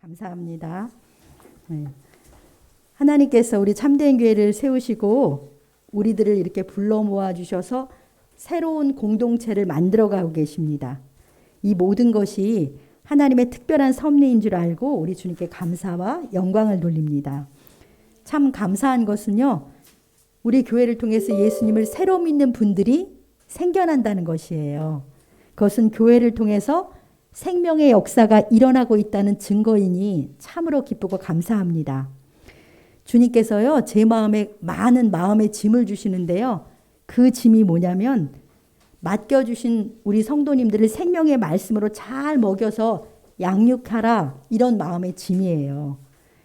감사합니다. 네. 하나님께서 우리 참된 교회를 세우시고 우리들을 이렇게 불러 모아 주셔서 새로운 공동체를 만들어가고 계십니다. 이 모든 것이 하나님의 특별한 섭리인 줄 알고 우리 주님께 감사와 영광을 돌립니다. 참 감사한 것은요, 우리 교회를 통해서 예수님을 새로 믿는 분들이 생겨난다는 것이에요. 그것은 교회를 통해서 생명의 역사가 일어나고 있다는 증거이니 참으로 기쁘고 감사합니다. 주님께서요, 제 마음에 많은 마음의 짐을 주시는데요. 그 짐이 뭐냐면 맡겨주신 우리 성도님들을 생명의 말씀으로 잘 먹여서 양육하라, 이런 마음의 짐이에요.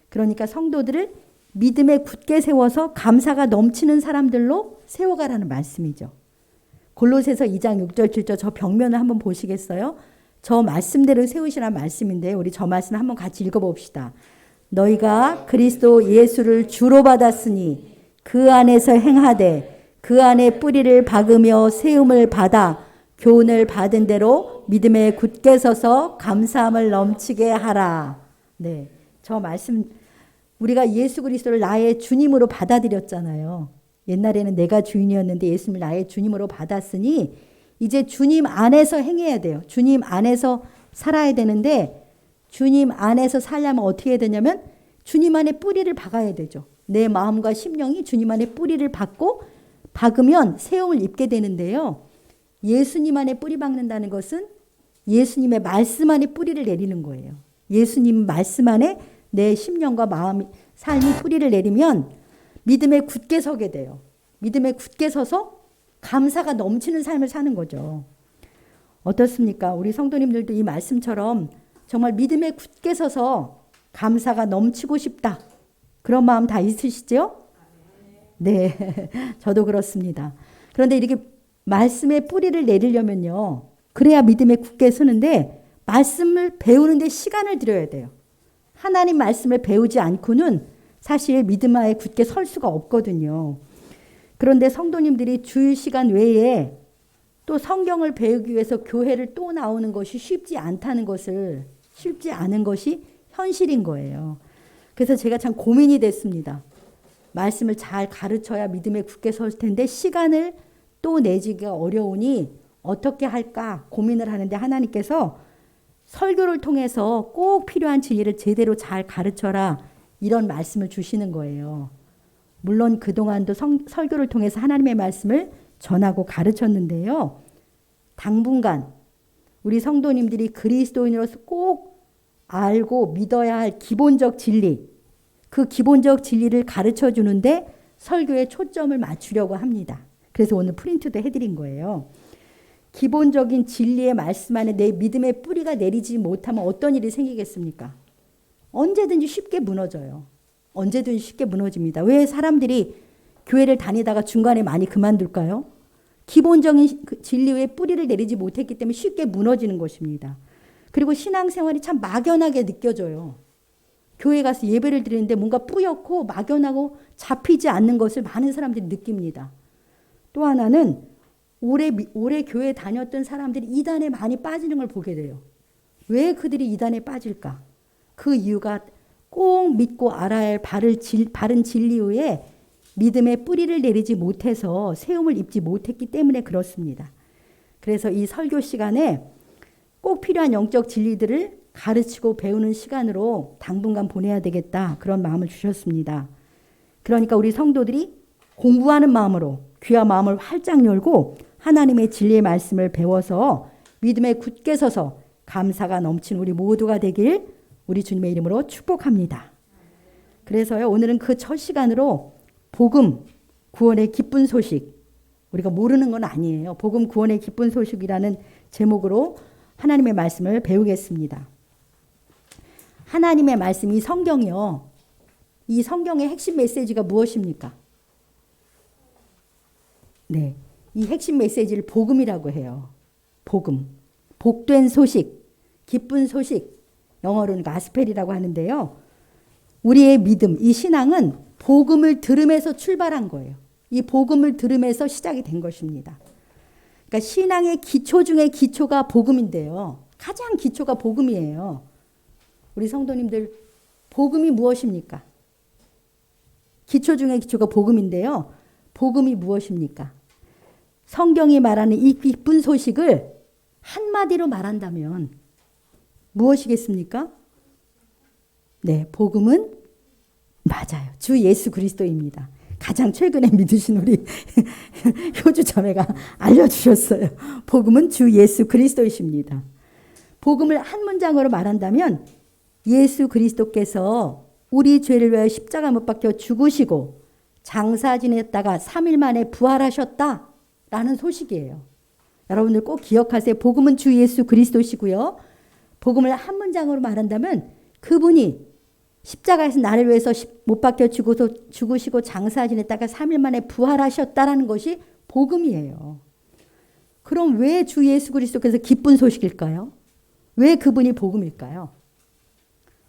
그러니까 성도들을 믿음에 굳게 세워서 감사가 넘치는 사람들로 세워가라는 말씀이죠. 골로새서 2장 6절 7절 저 벽면을 한번 보시겠어요? 저 말씀대로 세우시라는 말씀인데 우리 저 말씀 한번 같이 읽어봅시다. 너희가 그리스도 예수를 주로 받았으니 그 안에서 행하되 그 안에 뿌리를 박으며 세움을 받아 교훈을 받은 대로 믿음에 굳게 서서 감사함을 넘치게 하라. 네, 저 말씀 우리가 예수 그리스도를 나의 주님으로 받아들였잖아요. 옛날에는 내가 주인이었는데 예수님을 나의 주님으로 받았으니 이제 주님 안에서 행해야 돼요. 주님 안에서 살아야 되는데 주님 안에서 살려면 어떻게 해야 되냐면 주님 안에 뿌리를 박아야 되죠. 내 마음과 심령이 주님 안에 뿌리를 박으면 세움을 입게 되는데요. 예수님 안에 뿌리 박는다는 것은 예수님의 말씀 안에 뿌리를 내리는 거예요. 예수님 말씀 안에 내 심령과 마음, 삶이 뿌리를 내리면 믿음에 굳게 서게 돼요. 믿음에 굳게 서서 감사가 넘치는 삶을 사는 거죠. 어떻습니까? 우리 성도님들도 이 말씀처럼 정말 믿음에 굳게 서서 감사가 넘치고 싶다. 그런 마음 다 있으시죠? 네, 저도 그렇습니다. 그런데 이렇게 말씀에 뿌리를 내리려면요. 그래야 믿음에 굳게 서는데 말씀을 배우는데 시간을 들여야 돼요. 하나님 말씀을 배우지 않고는 사실 믿음에 굳게 설 수가 없거든요. 그런데 성도님들이 주일 시간 외에 또 성경을 배우기 위해서 교회를 또 나오는 것이 쉽지 않은 것이 현실인 거예요. 그래서 제가 참 고민이 됐습니다. 말씀을 잘 가르쳐야 믿음에 굳게 설 텐데 시간을 또 내기가 어려우니 어떻게 할까 고민을 하는데 하나님께서 설교를 통해서 꼭 필요한 진리를 제대로 잘 가르쳐라, 이런 말씀을 주시는 거예요. 물론 그동안도 설교를 통해서 하나님의 말씀을 전하고 가르쳤는데요. 당분간 우리 성도님들이 그리스도인으로서 꼭 알고 믿어야 할 기본적 진리, 그 기본적 진리를 가르쳐 주는데 설교에 초점을 맞추려고 합니다. 그래서 오늘 프린트도 해드린 거예요. 기본적인 진리의 말씀 안에 내 믿음의 뿌리가 내리지 못하면 어떤 일이 생기겠습니까? 언제든지 쉽게 무너져요. 언제든지 쉽게 무너집니다. 왜 사람들이 교회를 다니다가 중간에 많이 그만둘까요? 기본적인 진리의 뿌리를 내리지 못했기 때문에 쉽게 무너지는 것입니다. 그리고 신앙생활이 참 막연하게 느껴져요. 교회 가서 예배를 드리는데 뭔가 뿌옇고 막연하고 잡히지 않는 것을 많은 사람들이 느낍니다. 또 하나는 오래 교회 다녔던 사람들이 이단에 많이 빠지는 걸 보게 돼요. 왜 그들이 이단에 빠질까? 그 이유가 꼭 믿고 알아야 할 바른 진리 위에 믿음의 뿌리를 내리지 못해서 세움을 입지 못했기 때문에 그렇습니다. 그래서 이 설교 시간에 꼭 필요한 영적 진리들을 가르치고 배우는 시간으로 당분간 보내야 되겠다, 그런 마음을 주셨습니다. 그러니까 우리 성도들이 공부하는 마음으로 귀와 마음을 활짝 열고 하나님의 진리의 말씀을 배워서 믿음에 굳게 서서 감사가 넘치는 우리 모두가 되길 우리 주님의 이름으로 축복합니다. 그래서요, 오늘은 그 첫 시간으로 복음, 구원의 기쁜 소식, 우리가 모르는 건 아니에요. 복음, 구원의 기쁜 소식이라는 제목으로 하나님의 말씀을 배우겠습니다. 하나님의 말씀, 이 성경이요. 이 성경의 핵심 메시지가 무엇입니까? 네, 이 핵심 메시지를 복음이라고 해요. 복음, 복된 소식, 기쁜 소식, 영어로는 가스펠이라고 하는데요. 우리의 믿음, 이 신앙은 복음을 들음에서 출발한 거예요. 이 복음을 들음에서 시작이 된 것입니다. 그러니까 신앙의 기초 중에 기초가 복음인데요. 가장 기초가 복음이에요. 우리 성도님들, 복음이 무엇입니까? 기초 중에 기초가 복음인데요. 복음이 무엇입니까? 성경이 말하는 이 기쁜 소식을 한마디로 말한다면 무엇이겠습니까? 네, 복음은 맞아요. 주 예수 그리스도입니다. 가장 최근에 믿으신 우리 효주 자매가 알려주셨어요. 복음은 주 예수 그리스도이십니다. 복음을 한 문장으로 말한다면 예수 그리스도께서 우리 죄를 위하여 십자가 못 박혀 죽으시고 장사 지냈다가 3일 만에 부활하셨다라는 소식이에요. 여러분들 꼭 기억하세요. 복음은 주 예수 그리스도시고요. 복음을 한 문장으로 말한다면 그분이 십자가에서 나를 위해서 못 박혀 죽으시고 장사 지냈다가 3일 만에 부활하셨다라는 것이 복음이에요. 그럼 왜 주 예수 그리스도께서 기쁜 소식일까요? 왜 그분이 복음일까요?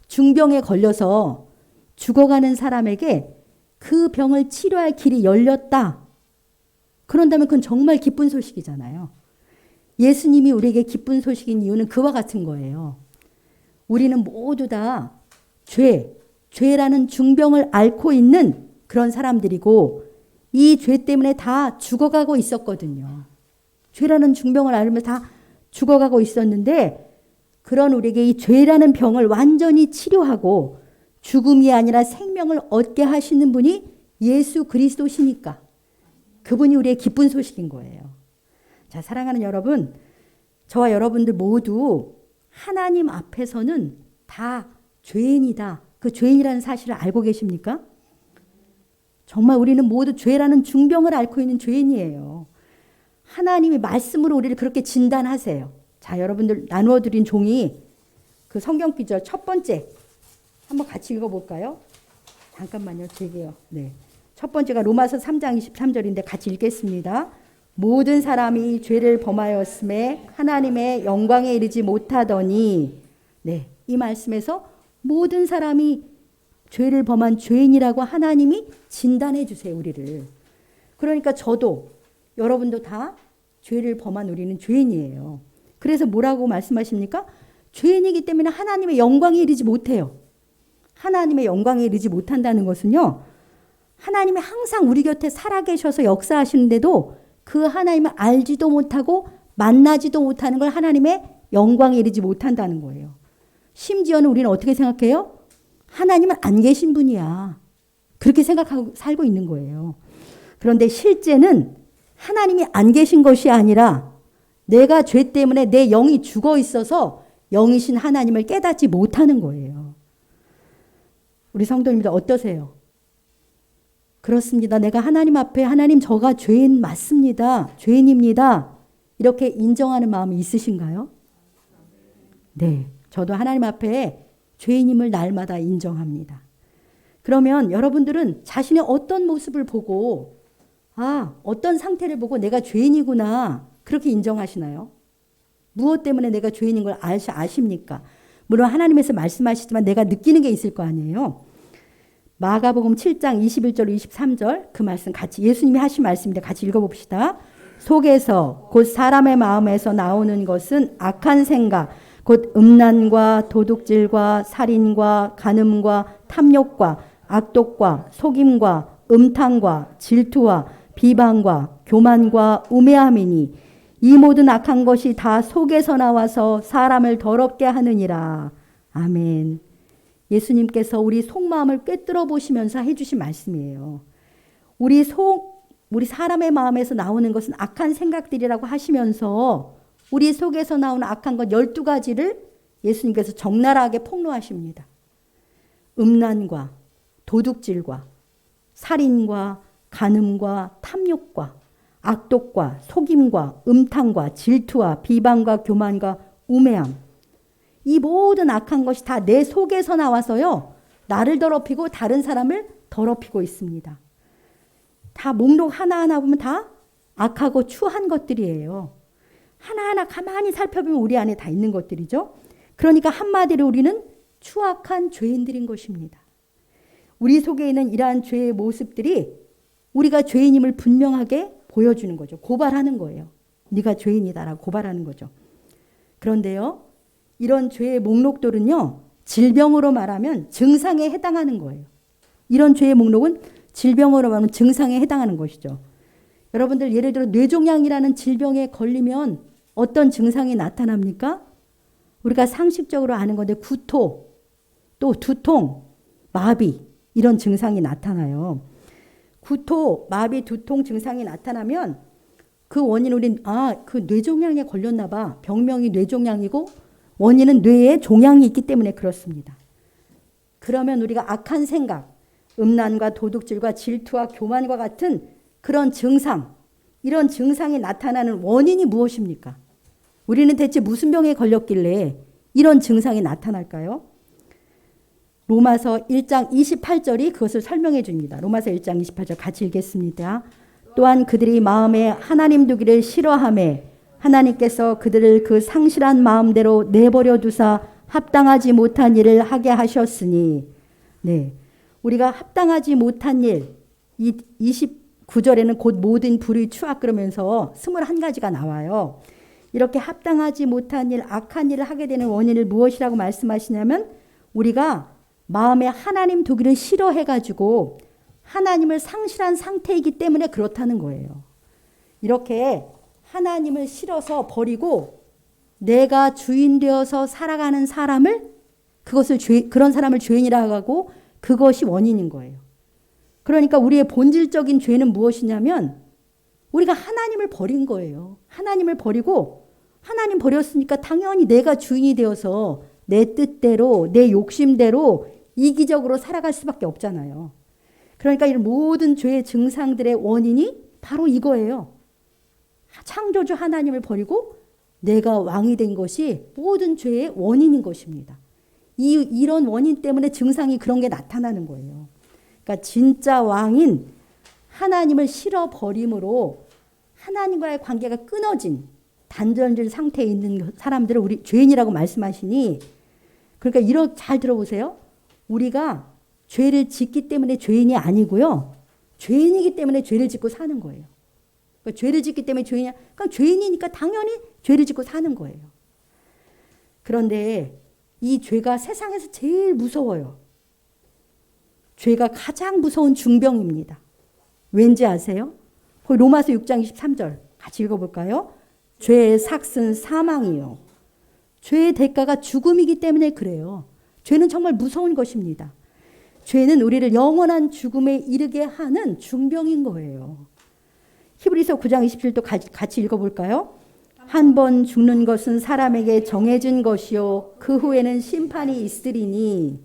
중병에 걸려서 죽어가는 사람에게 그 병을 치료할 길이 열렸다. 그런다면 그건 정말 기쁜 소식이잖아요. 예수님이 우리에게 기쁜 소식인 이유는 그와 같은 거예요. 우리는 모두 다 죄라는 중병을 앓고 있는 그런 사람들이고 이 죄 때문에 다 죽어가고 있었거든요. 죄라는 중병을 앓으면서 다 죽어가고 있었는데 그런 우리에게 이 죄라는 병을 완전히 치료하고 죽음이 아니라 생명을 얻게 하시는 분이 예수 그리스도시니까 그분이 우리의 기쁜 소식인 거예요. 자, 사랑하는 여러분, 저와 여러분들 모두 하나님 앞에서는 다 죄인이다. 그 죄인이라는 사실을 알고 계십니까? 정말 우리는 모두 죄라는 중병을 앓고 있는 죄인이에요. 하나님이 말씀으로 우리를 그렇게 진단하세요. 자, 여러분들 나누어 드린 종이 그 성경 구절 첫 번째 한번 같이 읽어볼까요? 잠깐만요. 제게요. 네. 첫 번째가 로마서 3장 23절인데 같이 읽겠습니다. 모든 사람이 죄를 범하였음에 하나님의 영광에 이르지 못하더니 네, 이 말씀에서 모든 사람이 죄를 범한 죄인이라고 하나님이 진단해 주세요. 우리를. 그러니까 저도 여러분도 다 죄를 범한 우리는 죄인이에요. 그래서 뭐라고 말씀하십니까? 죄인이기 때문에 하나님의 영광에 이르지 못해요. 하나님의 영광에 이르지 못한다는 것은요. 하나님이 항상 우리 곁에 살아계셔서 역사하시는데도 그 하나님을 알지도 못하고 만나지도 못하는 걸 하나님의 영광에 이르지 못한다는 거예요. 심지어는 우리는 어떻게 생각해요? 하나님은 안 계신 분이야. 그렇게 생각하고 살고 있는 거예요. 그런데 실제는 하나님이 안 계신 것이 아니라 내가 죄 때문에 내 영이 죽어 있어서 영이신 하나님을 깨닫지 못하는 거예요. 우리 성도님들 어떠세요? 그렇습니다. 내가 하나님 앞에 하나님 저가 죄인 맞습니다. 죄인입니다. 이렇게 인정하는 마음이 있으신가요? 네. 저도 하나님 앞에 죄인임을 날마다 인정합니다. 그러면 여러분들은 자신의 어떤 모습을 보고 어떤 상태를 보고 내가 죄인이구나 그렇게 인정하시나요? 무엇 때문에 내가 죄인인 걸 아십니까? 물론 하나님에서 말씀하시지만 내가 느끼는 게 있을 거 아니에요. 마가복음 7장 21절 23절 그 말씀 같이 예수님이 하신 말씀인데 같이 읽어봅시다. 속에서 곧 사람의 마음에서 나오는 것은 악한 생각 곧 음란과 도둑질과 살인과 간음과 탐욕과 악독과 속임과 음탕과 질투와 비방과 교만과 우매함이니 이 모든 악한 것이 다 속에서 나와서 사람을 더럽게 하느니라. 아멘. 예수님께서 우리 속마음을 꿰뚫어 보시면서 해주신 말씀이에요. 우리 사람의 마음에서 나오는 것은 악한 생각들이라고 하시면서 우리 속에서 나오는 악한 것 12가지를 예수님께서 적나라하게 폭로하십니다. 음란과 도둑질과 살인과 간음과 탐욕과 악독과 속임과 음탕과 질투와 비방과 교만과 우매함 이 모든 악한 것이 다 내 속에서 나와서요. 나를 더럽히고 다른 사람을 더럽히고 있습니다. 다 목록 하나하나 보면 다 악하고 추한 것들이에요. 하나하나 가만히 살펴보면 우리 안에 다 있는 것들이죠. 그러니까 한마디로 우리는 추악한 죄인들인 것입니다. 우리 속에 있는 이러한 죄의 모습들이 우리가 죄인임을 분명하게 보여주는 거죠. 고발하는 거예요. 네가 죄인이다라고 고발하는 거죠. 그런데요. 이런 죄의 목록들은요. 질병으로 말하면 증상에 해당하는 거예요. 이런 죄의 목록은 질병으로 말하면 증상에 해당하는 것이죠. 여러분들 예를 들어 뇌종양이라는 질병에 걸리면 어떤 증상이 나타납니까? 우리가 상식적으로 아는 건데 구토, 또 두통, 마비 이런 증상이 나타나요. 구토, 마비, 두통 증상이 나타나면 그 원인 우린 그 뇌종양에 걸렸나 봐. 병명이 뇌종양이고 원인은 뇌에 종양이 있기 때문에 그렇습니다. 그러면 우리가 악한 생각, 음란과 도둑질과 질투와 교만과 같은 그런 증상, 이런 증상이 나타나는 원인이 무엇입니까? 우리는 대체 무슨 병에 걸렸길래 이런 증상이 나타날까요? 로마서 1장 28절이 그것을 설명해 줍니다. 로마서 1장 28절 같이 읽겠습니다. 또한 그들이 마음에 하나님 두기를 싫어하매 하나님께서 그들을 그 상실한 마음대로 내버려 두사 합당하지 못한 일을 하게 하셨으니. 네, 우리가 합당하지 못한 일, 이 29절에는 곧 모든 불의 추악 그러면서 21가지가 나와요. 이렇게 합당하지 못한 일, 악한 일을 하게 되는 원인을 무엇이라고 말씀하시냐면 우리가 마음에 하나님 두기를 싫어해가지고 하나님을 상실한 상태이기 때문에 그렇다는 거예요. 이렇게 하나님을 싫어서 버리고 내가 주인 되어서 살아가는 사람을 그런 사람을 죄인이라고 하고 그것이 원인인 거예요. 그러니까 우리의 본질적인 죄는 무엇이냐면 우리가 하나님을 버린 거예요. 하나님을 버리고 하나님 버렸으니까 당연히 내가 주인이 되어서 내 뜻대로 내 욕심대로 이기적으로 살아갈 수밖에 없잖아요. 그러니까 이런 모든 죄의 증상들의 원인이 바로 이거예요. 창조주 하나님을 버리고 내가 왕이 된 것이 모든 죄의 원인인 것입니다. 이런 원인 때문에 증상이 그런 게 나타나는 거예요. 그러니까 진짜 왕인 하나님을 싫어버림으로 하나님과의 관계가 끊어진 단절된 상태에 있는 사람들을 우리 죄인이라고 말씀하시니, 그러니까 잘 들어보세요. 우리가 죄를 짓기 때문에 죄인이 아니고요. 죄인이기 때문에 죄를 짓고 사는 거예요. 그러니까 죄를 짓기 때문에 죄인이야. 그러니까 죄인이니까 당연히 죄를 짓고 사는 거예요. 그런데 이 죄가 세상에서 제일 무서워요. 죄가 가장 무서운 중병입니다. 왠지 아세요? 로마서 6장 23절 같이 읽어볼까요? 죄의 삭은 사망이요. 죄의 대가가 죽음이기 때문에 그래요. 죄는 정말 무서운 것입니다. 죄는 우리를 영원한 죽음에 이르게 하는 중병인 거예요. 히브리서 9장 27절 같이 읽어볼까요? 한 번 죽는 것은 사람에게 정해진 것이요 그 후에는 심판이 있으리니.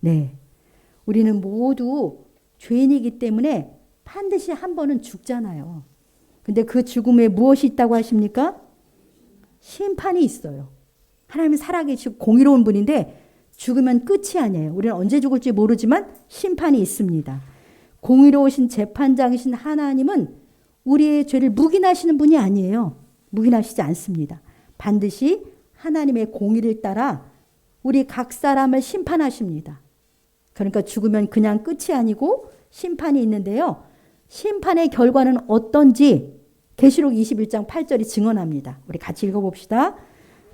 네, 우리는 모두 죄인이기 때문에 반드시 한 번은 죽잖아요. 근데 그 죽음에 무엇이 있다고 하십니까? 심판이 있어요. 하나님은 살아계시고 공의로운 분인데 죽으면 끝이 아니에요. 우리는 언제 죽을지 모르지만 심판이 있습니다. 공의로우신 재판장이신 하나님은 우리의 죄를 묵인하시는 분이 아니에요. 묵인하시지 않습니다. 반드시 하나님의 공의를 따라 우리 각 사람을 심판하십니다. 그러니까 죽으면 그냥 끝이 아니고 심판이 있는데요. 심판의 결과는 어떤지 계시록 21장 8절이 증언합니다. 우리 같이 읽어봅시다.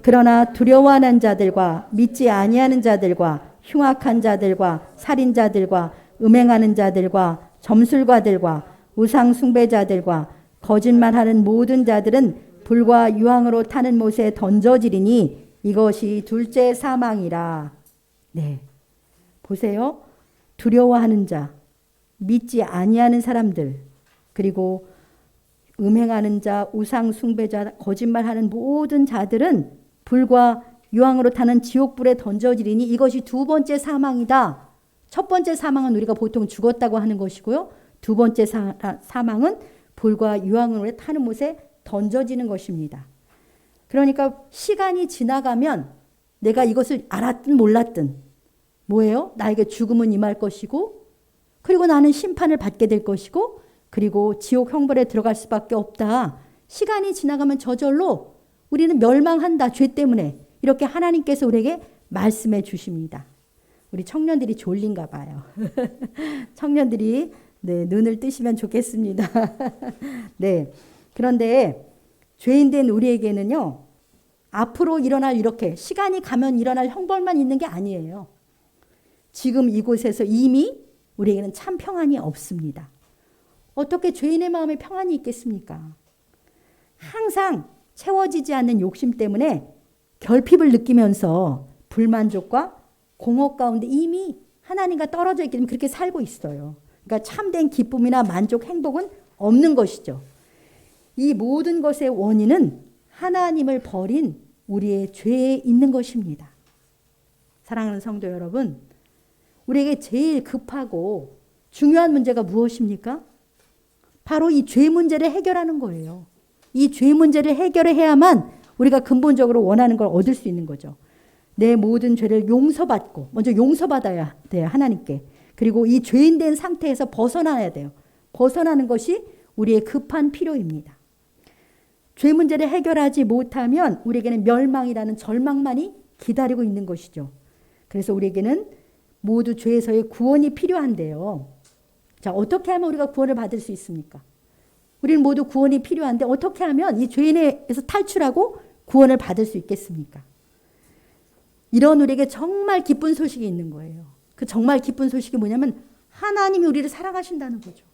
그러나 두려워하는 자들과 믿지 아니하는 자들과 흉악한 자들과 살인자들과 음행하는 자들과 점술가들과 우상 숭배자들과 거짓말하는 모든 자들은 불과 유황으로 타는 못에 던져지리니 이것이 둘째 사망이라. 네, 보세요. 두려워하는 자, 믿지 아니하는 사람들, 그리고 음행하는 자, 우상 숭배자, 거짓말하는 모든 자들은 불과 유황으로 타는 지옥불에 던져지리니 이것이 두 번째 사망이다. 첫 번째 사망은 우리가 보통 죽었다고 하는 것이고요. 두 번째 사망은 불과 유황으로 타는 못에 던져지는 것입니다. 그러니까 시간이 지나가면 내가 이것을 알았든 몰랐든 뭐예요? 나에게 죽음은 임할 것이고 그리고 나는 심판을 받게 될 것이고 그리고 지옥 형벌에 들어갈 수밖에 없다. 시간이 지나가면 저절로 우리는 멸망한다. 죄 때문에. 이렇게 하나님께서 우리에게 말씀해 주십니다. 우리 청년들이 졸린가 봐요. 청년들이 눈을 뜨시면 좋겠습니다. 네. 그런데 죄인 된 우리에게는요. 앞으로 일어날 이렇게 시간이 가면 일어날 형벌만 있는 게 아니에요. 지금 이곳에서 이미 우리에게는 참 평안이 없습니다. 어떻게 죄인의 마음에 평안이 있겠습니까? 항상 채워지지 않는 욕심 때문에 결핍을 느끼면서 불만족과 공허 가운데 이미 하나님과 떨어져 있기 때문에 그렇게 살고 있어요. 그러니까 참된 기쁨이나 만족, 행복은 없는 것이죠. 이 모든 것의 원인은 하나님을 버린 우리의 죄에 있는 것입니다. 사랑하는 성도 여러분, 우리에게 제일 급하고 중요한 문제가 무엇입니까? 바로 이 죄 문제를 해결하는 거예요. 이 죄 문제를 해결해야만 우리가 근본적으로 원하는 걸 얻을 수 있는 거죠. 내 모든 죄를 용서받고, 먼저 용서받아야 돼요, 하나님께. 그리고 이 죄인 된 상태에서 벗어나야 돼요. 벗어나는 것이 우리의 급한 필요입니다. 죄 문제를 해결하지 못하면 우리에게는 멸망이라는 절망만이 기다리고 있는 것이죠. 그래서 우리에게는 모두 죄에서의 구원이 필요한데요. 자, 어떻게 하면 우리가 구원을 받을 수 있습니까? 우리는 모두 구원이 필요한데 어떻게 하면 이 죄인에서 탈출하고 구원을 받을 수 있겠습니까? 이런 우리에게 정말 기쁜 소식이 있는 거예요. 그 정말 기쁜 소식이 뭐냐면 하나님이 우리를 사랑하신다는 거죠.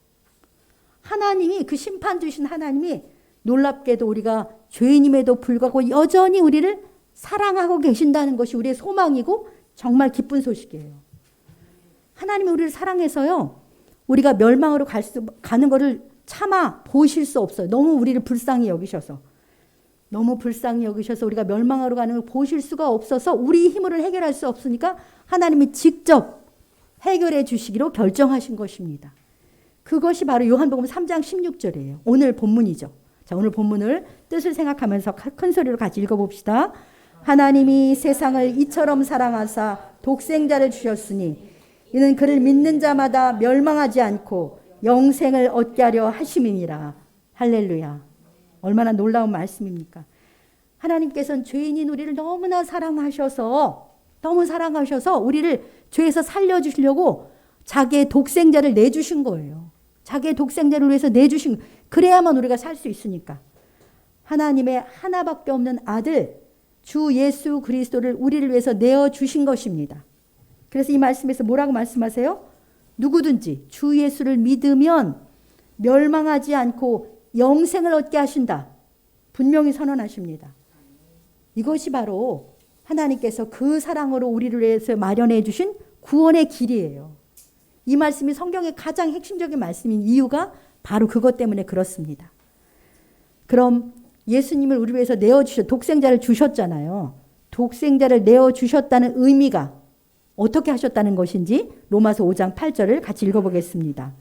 하나님이, 그 심판 주신 하나님이 놀랍게도 우리가 죄인임에도 불구하고 여전히 우리를 사랑하고 계신다는 것이 우리의 소망이고 정말 기쁜 소식이에요. 하나님이 우리를 사랑해서요, 우리가 멸망으로 가는 것을 차마 보실 수 없어요. 너무 우리를 불쌍히 여기셔서. 너무 불쌍히 여기셔서 우리가 멸망으로 가는 걸 보실 수가 없어서 우리 힘으로 해결할 수 없으니까 하나님이 직접 해결해 주시기로 결정하신 것입니다. 그것이 바로 요한복음 3장 16절이에요. 오늘 본문이죠. 자, 오늘 본문을 뜻을 생각하면서 큰 소리로 같이 읽어봅시다. 하나님이 세상을 이처럼 사랑하사 독생자를 주셨으니 이는 그를 믿는 자마다 멸망하지 않고 영생을 얻게 하려 하심이니라. 할렐루야. 얼마나 놀라운 말씀입니까? 하나님께서는 죄인인 우리를 너무나 사랑하셔서 우리를 죄에서 살려주시려고 자기의 독생자를 내주신 거예요. 자기의 독생자를 위해서 내주신, 그래야만 우리가 살 수 있으니까. 하나님의 하나밖에 없는 아들 주 예수 그리스도를 우리를 위해서 내어주신 것입니다. 그래서 이 말씀에서 뭐라고 말씀하세요? 누구든지 주 예수를 믿으면 멸망하지 않고 영생을 얻게 하신다. 분명히 선언하십니다. 이것이 바로 하나님께서 그 사랑으로 우리를 위해서 마련해 주신 구원의 길이에요. 이 말씀이 성경의 가장 핵심적인 말씀인 이유가 바로 그것 때문에 그렇습니다. 그럼 예수님을 우리 위해서 독생자를 주셨잖아요. 독생자를 내어주셨다는 의미가 어떻게 하셨다는 것인지 로마서 5장 8절을 같이 읽어보겠습니다.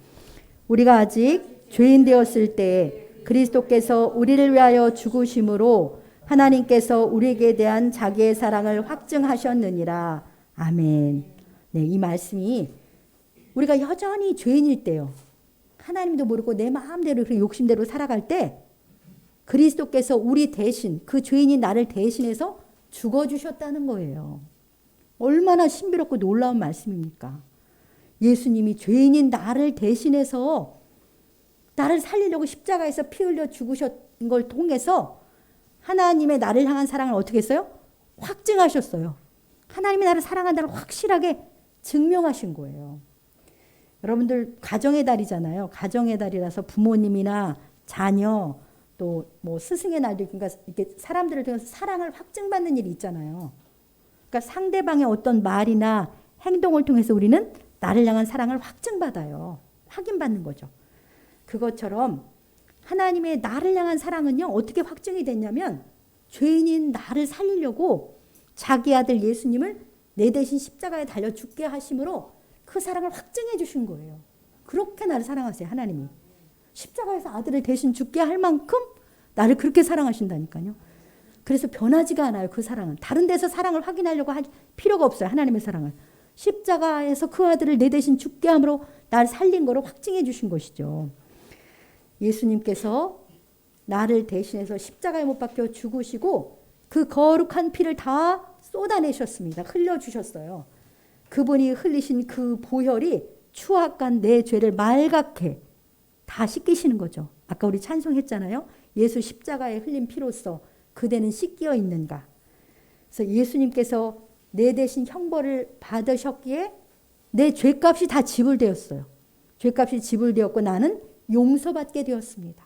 우리가 아직 죄인 되었을 때 그리스도께서 우리를 위하여 죽으심으로 하나님께서 우리에게 대한 자기의 사랑을 확증하셨느니라. 아멘. 네, 이 말씀이 우리가 여전히 죄인일 때요, 하나님도 모르고 내 마음대로 그 욕심대로 살아갈 때 그리스도께서 우리 대신, 그 죄인인 나를 대신해서 죽어주셨다는 거예요. 얼마나 신비롭고 놀라운 말씀입니까? 예수님이 죄인인 나를 대신해서 나를 살리려고 십자가에서 피 흘려 죽으신 걸 통해서 하나님의 나를 향한 사랑을 어떻게 했어요? 확증하셨어요. 하나님이 나를 사랑한다는 확실하게 증명하신 거예요. 여러분들 가정의 달이잖아요. 가정의 달이라서 부모님이나 자녀 또 뭐 스승의 날도, 그러니까 이렇게 사람들을 통해서 사랑을 확증받는 일이 있잖아요. 그러니까 상대방의 어떤 말이나 행동을 통해서 우리는 나를 향한 사랑을 확증받아요. 확인받는 거죠. 그것처럼 하나님의 나를 향한 사랑은요, 어떻게 확증이 됐냐면 죄인인 나를 살리려고 자기 아들 예수님을 내 대신 십자가에 달려 죽게 하심으로 그 사랑을 확증해 주신 거예요. 그렇게 나를 사랑하세요, 하나님이. 십자가에서 아들을 대신 죽게 할 만큼 나를 그렇게 사랑하신다니까요. 그래서 변하지가 않아요, 그 사랑은. 다른 데서 사랑을 확인하려고 할 필요가 없어요, 하나님의 사랑을. 십자가에서 그 아들을 내 대신 죽게 함으로 날 살린 거로 확증해 주신 것이죠. 예수님께서 나를 대신해서 십자가에 못 박혀 죽으시고 그 거룩한 피를 다 쏟아내셨습니다. 흘려주셨어요. 그분이 흘리신 그 보혈이 추악한 내 죄를 말갛게 다 씻기시는 거죠. 아까 우리 찬송했잖아요. 예수 십자가에 흘린 피로써 그대는 씻겨 있는가. 그래서 예수님께서 내 대신 형벌을 받으셨기에 내 죄값이 다 지불되었어요. 죄값이 지불되었고 나는 용서받게 되었습니다.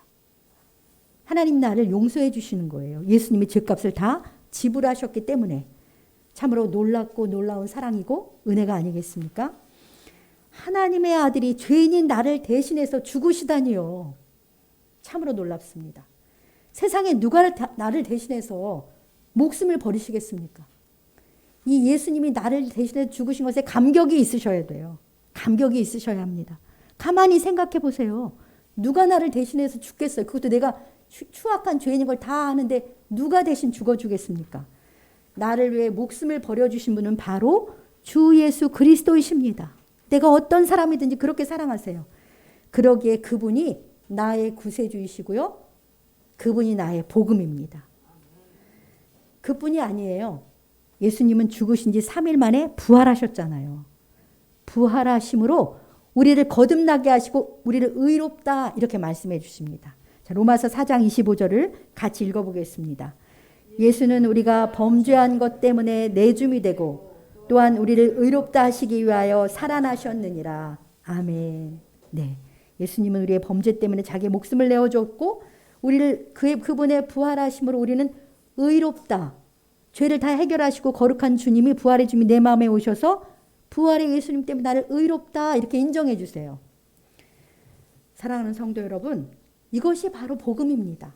하나님 나를 용서해 주시는 거예요. 예수님이 죄값을 다 지불하셨기 때문에. 참으로 놀랍고 놀라운 사랑이고 은혜가 아니겠습니까? 하나님의 아들이 죄인인 나를 대신해서 죽으시다니요. 참으로 놀랍습니다. 세상에 누가 나를 대신해서 목숨을 버리시겠습니까? 이 예수님이 나를 대신해 죽으신 것에 감격이 있으셔야 돼요. 감격이 있으셔야 합니다. 가만히 생각해 보세요. 누가 나를 대신해서 죽겠어요? 그것도 내가 추악한 죄인인 걸 다 아는데 누가 대신 죽어주겠습니까? 나를 위해 목숨을 버려주신 분은 바로 주 예수 그리스도이십니다. 내가 어떤 사람이든지 그렇게 사랑하세요. 그러기에 그분이 나의 구세주이시고요. 그분이 나의 복음입니다. 그뿐이 아니에요. 예수님은 죽으신 지 3일 만에 부활하셨잖아요. 부활하심으로 우리를 거듭나게 하시고 우리를 의롭다 이렇게 말씀해 주십니다. 자, 로마서 4장 25절을 같이 읽어보겠습니다. 예수는 우리가 범죄한 것 때문에 내줌이 되고 또한 우리를 의롭다 하시기 위하여 살아나셨느니라. 아멘. 네, 예수님은 우리의 범죄 때문에 자기 목숨을 내어줬고 우리를 그분의 부활하심으로 우리는 의롭다. 죄를 다 해결하시고 거룩한 주님이 부활의 주님이 내 마음에 오셔서 부활의 예수님 때문에 나를 의롭다 이렇게 인정해 주세요. 사랑하는 성도 여러분, 이것이 바로 복음입니다.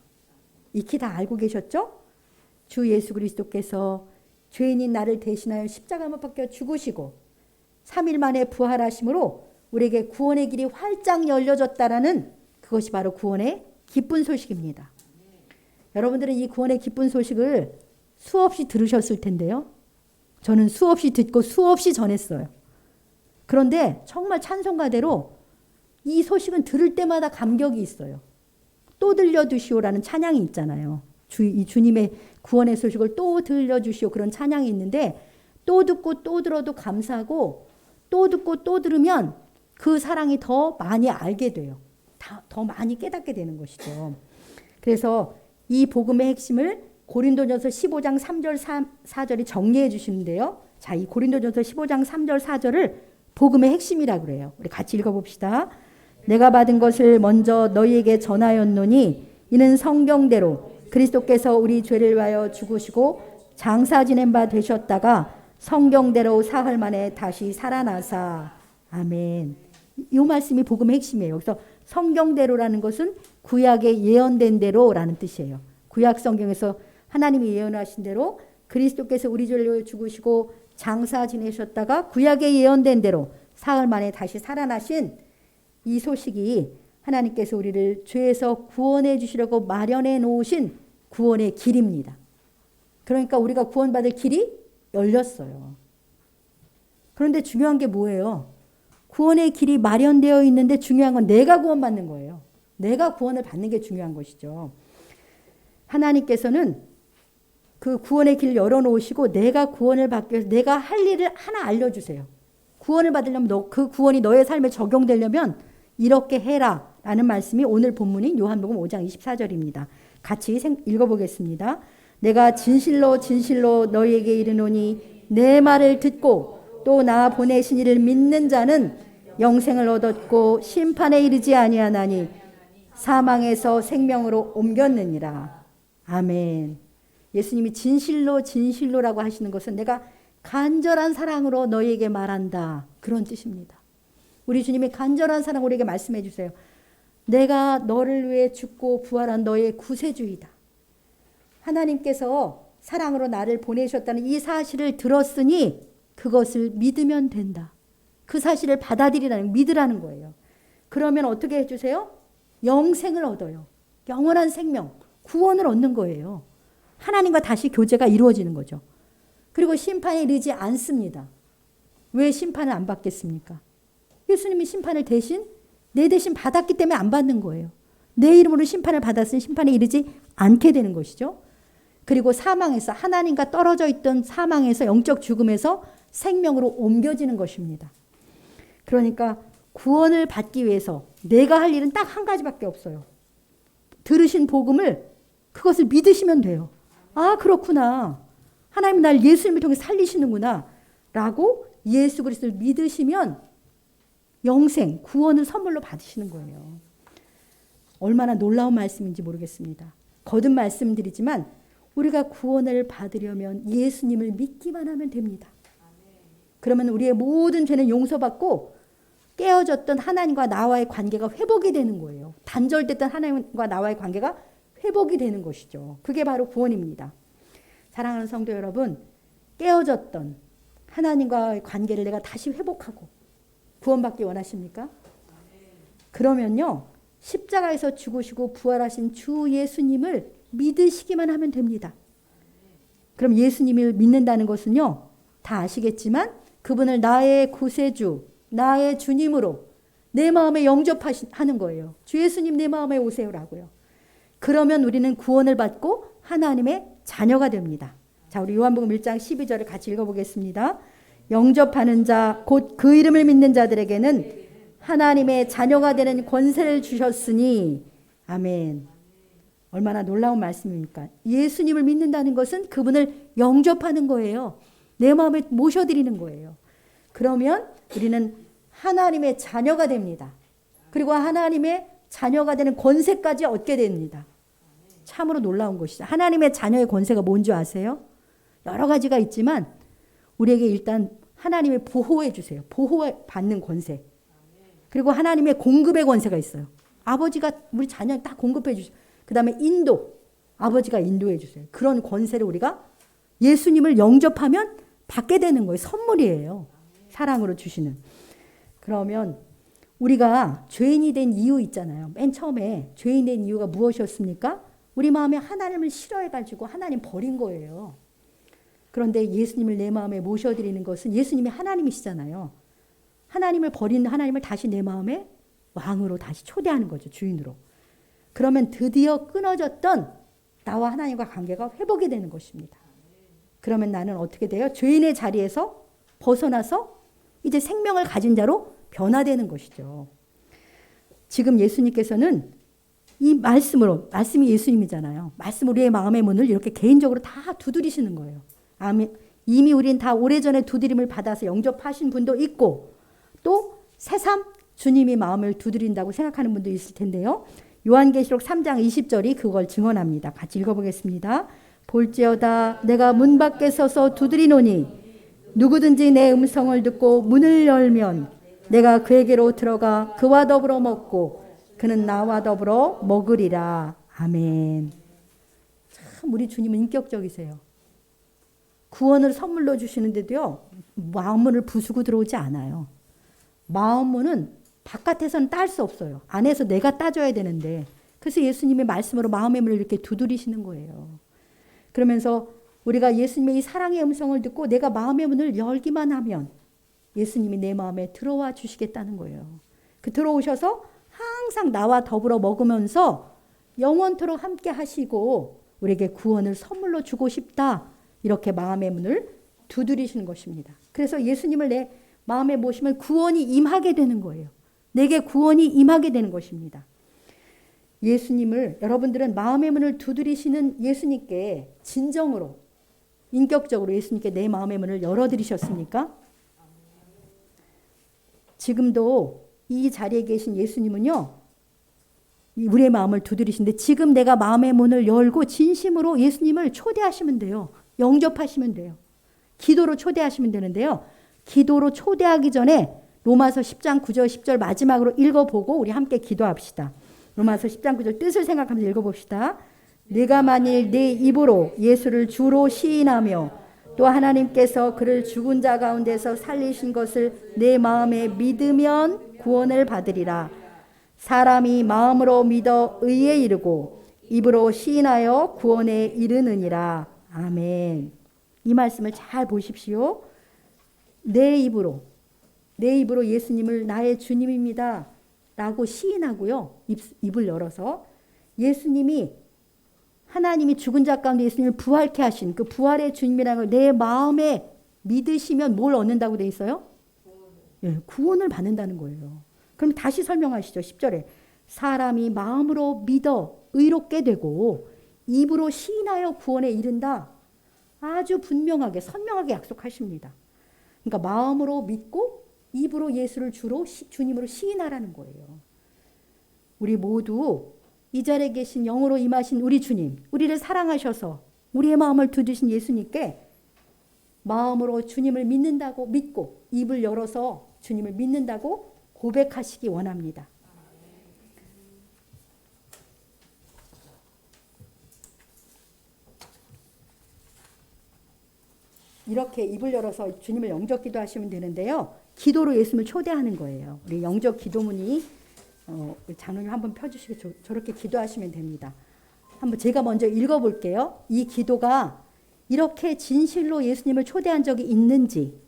익히 다 알고 계셨죠? 주 예수 그리스도께서 죄인인 나를 대신하여 십자가 못 박혀 죽으시고 3일 만에 부활하심으로 우리에게 구원의 길이 활짝 열려졌다라는 그것이 바로 구원의 기쁜 소식입니다. 여러분들은 이 구원의 기쁜 소식을 수없이 들으셨을 텐데요. 저는 수없이 듣고 수없이 전했어요. 그런데 정말 찬송가대로 이 소식은 들을 때마다 감격이 있어요. 또 들려주시오라는 찬양이 있잖아요. 이 주님의 구원의 소식을 또 들려주시오 그런 찬양이 있는데 또 듣고 또 들어도 감사하고 또 듣고 또 들으면 그 사랑이 더 많이 알게 돼요. 더 많이 깨닫게 되는 것이죠. 그래서 이 복음의 핵심을 고린도전서 15장 3절 4절이 정리해 주시는데요. 자, 이 고린도전서 15장 3절 4절을 복음의 핵심이라고 그래요. 우리 같이 읽어봅시다. 내가 받은 것을 먼저 너희에게 전하였노니 이는 성경대로 그리스도께서 우리 죄를 위하여 죽으시고 장사 지낸 바 되셨다가 성경대로 사흘 만에 다시 살아나사. 아멘. 이 말씀이 복음의 핵심이에요. 그래서 성경대로라는 것은 구약에 예언된 대로라는 뜻이에요. 구약 성경에서 하나님이 예언하신 대로 그리스도께서 우리 죄를 위하여 죽으시고 장사 지내셨다가 구약에 예언된 대로 사흘 만에 다시 살아나신 이 소식이 하나님께서 우리를 죄에서 구원해 주시려고 마련해 놓으신 구원의 길입니다. 그러니까 우리가 구원받을 길이 열렸어요. 그런데 중요한 게 뭐예요? 구원의 길이 마련되어 있는데 중요한 건 내가 구원받는 거예요. 내가 구원을 받는 게 중요한 것이죠. 하나님께서는 그 구원의 길을 열어놓으시고 내가 구원을 받기 위해서 내가 할 일을 하나 알려주세요. 구원을 받으려면 그 구원이 너의 삶에 적용되려면 이렇게 해라 라는 말씀이 오늘 본문인 요한복음 5장 24절입니다. 같이 읽어보겠습니다. 내가 진실로 진실로 너희에게 이르노니 내 말을 듣고 또 나 보내신 이를 믿는 자는 영생을 얻었고 심판에 이르지 아니하나니 사망에서 생명으로 옮겼느니라. 아멘. 예수님이 진실로 진실로라고 하시는 것은 내가 간절한 사랑으로 너희에게 말한다. 그런 뜻입니다. 우리 주님이 간절한 사랑 우리에게 말씀해 주세요. 내가 너를 위해 죽고 부활한 너의 구세주이다. 하나님께서 사랑으로 나를 보내셨다는 이 사실을 들었으니 그것을 믿으면 된다. 그 사실을 받아들이라는 믿으라는 거예요. 그러면 어떻게 해주세요? 영생을 얻어요. 영원한 생명, 구원을 얻는 거예요. 하나님과 다시 교제가 이루어지는 거죠. 그리고 심판에 이르지 않습니다. 왜 심판을 안 받겠습니까? 예수님이 심판을 내 대신 받았기 때문에 안 받는 거예요. 내 이름으로 심판을 받았으니 심판에 이르지 않게 되는 것이죠. 그리고 사망에서 하나님과 떨어져 있던 사망에서 영적 죽음에서 생명으로 옮겨지는 것입니다. 그러니까 구원을 받기 위해서 내가 할 일은 딱 한 가지밖에 없어요. 들으신 복음을 그것을 믿으시면 돼요. 아, 그렇구나. 하나님은 날 예수님을 통해 살리시는구나 라고 예수 그리스도를 믿으시면 영생, 구원을 선물로 받으시는 거예요. 얼마나 놀라운 말씀인지 모르겠습니다. 거듭 말씀드리지만 우리가 구원을 받으려면 예수님을 믿기만 하면 됩니다. 그러면 우리의 모든 죄는 용서받고 깨어졌던 하나님과 나와의 관계가 회복이 되는 거예요. 단절됐던 하나님과 나와의 관계가 회복이 되는 것이죠. 그게 바로 구원입니다. 사랑하는 성도 여러분, 깨어졌던 하나님과의 관계를 내가 다시 회복하고 구원받기 원하십니까? 그러면요, 십자가에서 죽으시고 부활하신 주 예수님을 믿으시기만 하면 됩니다. 그럼 예수님을 믿는다는 것은요, 다 아시겠지만 그분을 나의 구세주, 나의 주님으로 내 마음에 영접하는 거예요. 주 예수님 내 마음에 오세요라고요. 그러면 우리는 구원을 받고 하나님의 자녀가 됩니다. 자, 우리 요한복음 1장 12절을 같이 읽어보겠습니다. 영접하는 자, 곧 그 이름을 믿는 자들에게는 하나님의 자녀가 되는 권세를 주셨으니 아멘. 얼마나 놀라운 말씀입니까? 예수님을 믿는다는 것은 그분을 영접하는 거예요. 내 마음에 모셔드리는 거예요. 그러면 우리는 하나님의 자녀가 됩니다. 그리고 하나님의 자녀가 되는 권세까지 얻게 됩니다. 참으로 놀라운 것이죠. 하나님의 자녀의 권세가 뭔지 아세요? 여러 가지가 있지만 우리에게 일단 하나님의 보호해 주세요. 보호받는 권세. 그리고 하나님의 공급의 권세가 있어요. 아버지가 우리 자녀 딱 공급해 주세요. 그 다음에 인도. 아버지가 인도해 주세요. 그런 권세를 우리가 예수님을 영접하면 받게 되는 거예요. 선물이에요. 사랑으로 주시는. 그러면 우리가 죄인이 된 이유 있잖아요. 맨 처음에 죄인 된 이유가 무엇이었습니까? 우리 마음에 하나님을 싫어해가지고 하나님 버린 거예요. 그런데 예수님을 내 마음에 모셔드리는 것은 예수님이 하나님이시잖아요. 하나님을 버린 하나님을 다시 내 마음에 왕으로 다시 초대하는 거죠. 주인으로. 그러면 드디어 끊어졌던 나와 하나님과 관계가 회복이 되는 것입니다. 그러면 나는 어떻게 돼요? 죄인의 자리에서 벗어나서 이제 생명을 가진 자로 변화되는 것이죠. 지금 예수님께서는 이 말씀으로, 말씀이 예수님이잖아요. 말씀 우리의 마음의 문을 이렇게 개인적으로 다 두드리시는 거예요. 이미 우린 다 오래전에 두드림을 받아서 영접하신 분도 있고 또 새삼 주님이 마음을 두드린다고 생각하는 분도 있을 텐데요. 요한계시록 3장 20절이 그걸 증언합니다. 같이 읽어보겠습니다. 볼지어다 내가 문 밖에 서서 두드리노니 누구든지 내 음성을 듣고 문을 열면 내가 그에게로 들어가 그와 더불어 먹고 그는 나와 더불어 먹으리라. 아멘. 참 우리 주님은 인격적이세요. 구원을 선물로 주시는데도요. 마음문을 부수고 들어오지 않아요. 마음문은 바깥에서는 딸 수 없어요. 안에서 내가 따져야 되는데 그래서 예수님의 말씀으로 마음의 문을 이렇게 두드리시는 거예요. 그러면서 우리가 예수님의 이 사랑의 음성을 듣고 내가 마음의 문을 열기만 하면 예수님이 내 마음에 들어와 주시겠다는 거예요. 그 들어오셔서 항상 나와 더불어 먹으면서 영원토록 함께 하시고 우리에게 구원을 선물로 주고 싶다. 이렇게 마음의 문을 두드리시는 것입니다. 그래서 예수님을 내 마음에 모시면 구원이 임하게 되는 거예요. 내게 구원이 임하게 되는 것입니다. 예수님을 여러분들은 마음의 문을 두드리시는 예수님께 진정으로 인격적으로 예수님께 내 마음의 문을 열어드리셨습니까? 지금도 이 자리에 계신 예수님은요. 우리의 마음을 두드리시는데 지금 내가 마음의 문을 열고 진심으로 예수님을 초대하시면 돼요. 영접하시면 돼요. 기도로 초대하시면 되는데요. 기도로 초대하기 전에 로마서 10장 9절 10절 마지막으로 읽어보고 우리 함께 기도합시다. 로마서 10장 9절 뜻을 생각하면서 읽어봅시다. 내가 만일 내 입으로 예수를 주로 시인하며 또 하나님께서 그를 죽은 자 가운데서 살리신 것을 내 마음에 믿으면 구원을 받으리라. 사람이 마음으로 믿어 의에 이르고 입으로 시인하여 구원에 이르느니라. 아멘. 이 말씀을 잘 보십시오. 내 입으로 예수님을 나의 주님입니다 라고 시인하고요. 입을 열어서 예수님이 하나님이 죽은 자 가운데 예수님을 부활케 하신 그 부활의 주님이라는 걸 내 마음에 믿으시면 뭘 얻는다고 돼 있어요? 예, 구원을 받는다는 거예요. 그럼 다시 설명하시죠. 10절에 사람이 마음으로 믿어 의롭게 되고 입으로 시인하여 구원에 이른다. 아주 분명하게 선명하게 약속하십니다. 그러니까 마음으로 믿고 입으로 예수를 주님으로 시인하라는 거예요. 우리 모두 이 자리에 계신 영으로 임하신 우리 주님, 우리를 사랑하셔서 우리의 마음을 두드신 예수님께 마음으로 주님을 믿는다고 믿고 입을 열어서 주님을 믿는다고 고백하시기 원합니다. 이렇게 입을 열어서 주님을 영접 기도하시면 되는데요. 기도로 예수님을 초대하는 거예요. 우리 영접 기도문이 장로님 한번 펴주시고 저렇게 기도하시면 됩니다. 한번 제가 먼저 읽어볼게요. 이 기도가 이렇게 진실로 예수님을 초대한 적이 있는지,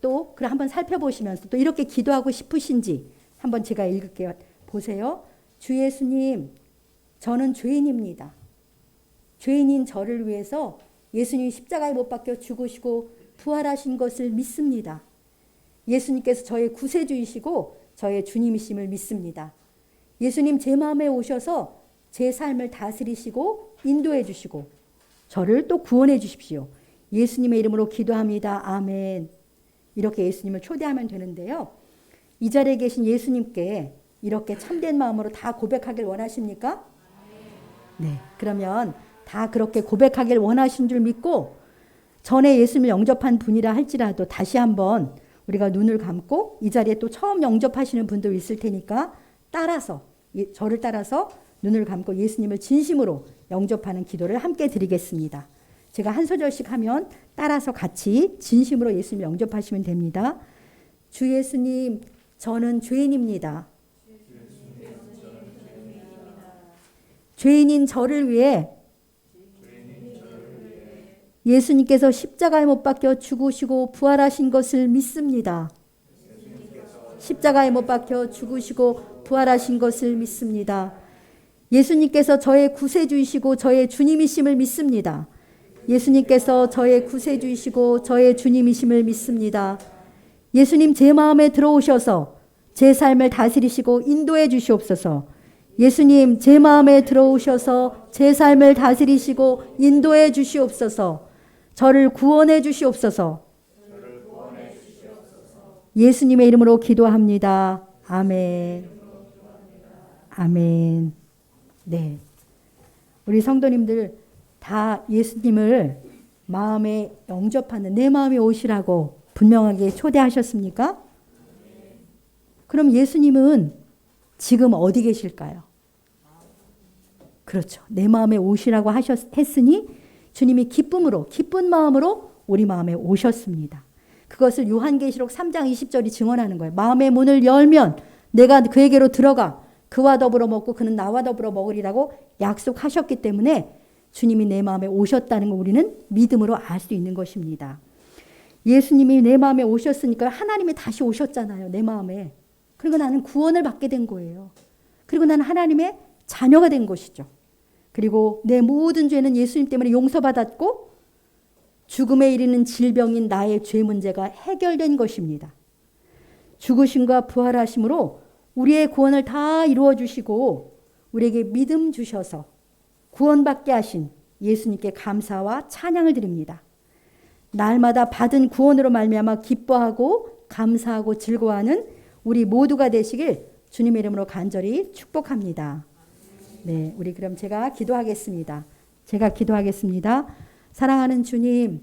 또 한번 살펴보시면서 또 이렇게 기도하고 싶으신지 한번 제가 읽을게요. 보세요. 주 예수님, 저는 죄인입니다. 죄인인 저를 위해서 예수님이 십자가에 못 박혀 죽으시고 부활하신 것을 믿습니다. 예수님께서 저의 구세주이시고 저의 주님이심을 믿습니다. 예수님 제 마음에 오셔서 제 삶을 다스리시고 인도해 주시고 저를 또 구원해 주십시오. 예수님의 이름으로 기도합니다. 아멘. 이렇게 예수님을 초대하면 되는데요. 이 자리에 계신 예수님께 이렇게 참된 마음으로 다 고백하길 원하십니까? 네. 그러면 다 그렇게 고백하길 원하신 줄 믿고 전에 예수님을 영접한 분이라 할지라도 다시 한번 우리가 눈을 감고 이 자리에 또 처음 영접하시는 분도 있을 테니까 저를 따라서 눈을 감고 예수님을 진심으로 영접하는 기도를 함께 드리겠습니다. 제가 한 소절씩 하면 따라서 같이 진심으로 예수님을 영접하시면 됩니다. 주 예수님, 저는 죄인입니다. 죄인인 저를 위해 예수님께서 십자가에 못 박혀 죽으시고 부활하신 것을 믿습니다. 십자가에 못 박혀 죽으시고 부활하신 것을 믿습니다. 예수님께서 저의 구세주이시고 저의 주님이심을 믿습니다. 예수님께서 저의 구세주이시고 저의 주님이심을 믿습니다. 예수님 제 마음에 들어오셔서 제 삶을 다스리시고 인도해 주시옵소서. 예수님 제 마음에 들어오셔서 제 삶을 다스리시고 인도해 주시옵소서. 저를 구원해 주시옵소서. 예수님의 이름으로 기도합니다. 아멘. 아멘. 네. 우리 성도님들 다 예수님을 마음에 영접하는 내 마음에 오시라고 분명하게 초대하셨습니까? 그럼 예수님은 지금 어디 계실까요? 그렇죠. 내 마음에 오시라고 했으니 주님이 기쁜 마음으로 우리 마음에 오셨습니다. 그것을 요한계시록 3장 20절이 증언하는 거예요. 마음의 문을 열면 내가 그에게로 들어가 그와 더불어 먹고 그는 나와 더불어 먹으리라고 약속하셨기 때문에 주님이 내 마음에 오셨다는 걸 우리는 믿음으로 알 수 있는 것입니다. 예수님이 내 마음에 오셨으니까 하나님이 다시 오셨잖아요. 내 마음에. 그리고 나는 구원을 받게 된 거예요. 그리고 나는 하나님의 자녀가 된 것이죠. 그리고 내 모든 죄는 예수님 때문에 용서받았고 죽음에 이르는 질병인 나의 죄 문제가 해결된 것입니다. 죽으심과 부활하심으로 우리의 구원을 다 이루어 주시고 우리에게 믿음 주셔서 구원받게 하신 예수님께 감사와 찬양을 드립니다. 날마다 받은 구원으로 말미암아 기뻐하고 감사하고 즐거워하는 우리 모두가 되시길 주님의 이름으로 간절히 축복합니다. 네, 우리 그럼 제가 기도하겠습니다. 사랑하는 주님,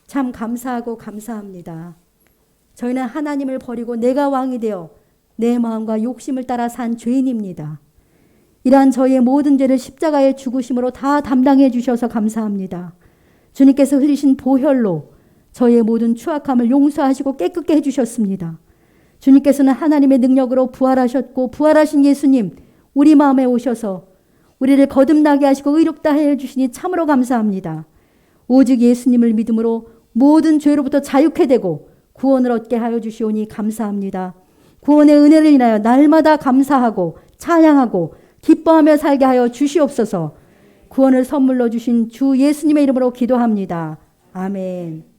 참 감사하고 감사합니다. 저희는 하나님을 버리고 내가 왕이 되어 내 마음과 욕심을 따라 산 죄인입니다. 이러한 저희의 모든 죄를 십자가의 죽으심으로 다 담당해 주셔서 감사합니다. 주님께서 흘리신 보혈로 저희의 모든 추악함을 용서하시고 깨끗게 해주셨습니다. 주님께서는 하나님의 능력으로 부활하셨고 부활하신 예수님 우리 마음에 오셔서 우리를 거듭나게 하시고 의롭다 해주시니 참으로 감사합니다. 오직 예수님을 믿음으로 모든 죄로부터 자유케 되고 구원을 얻게 하여 주시오니 감사합니다. 구원의 은혜를 인하여 날마다 감사하고 찬양하고 기뻐하며 살게 하여 주시옵소서. 구원을 선물로 주신 주 예수님의 이름으로 기도합니다. 아멘.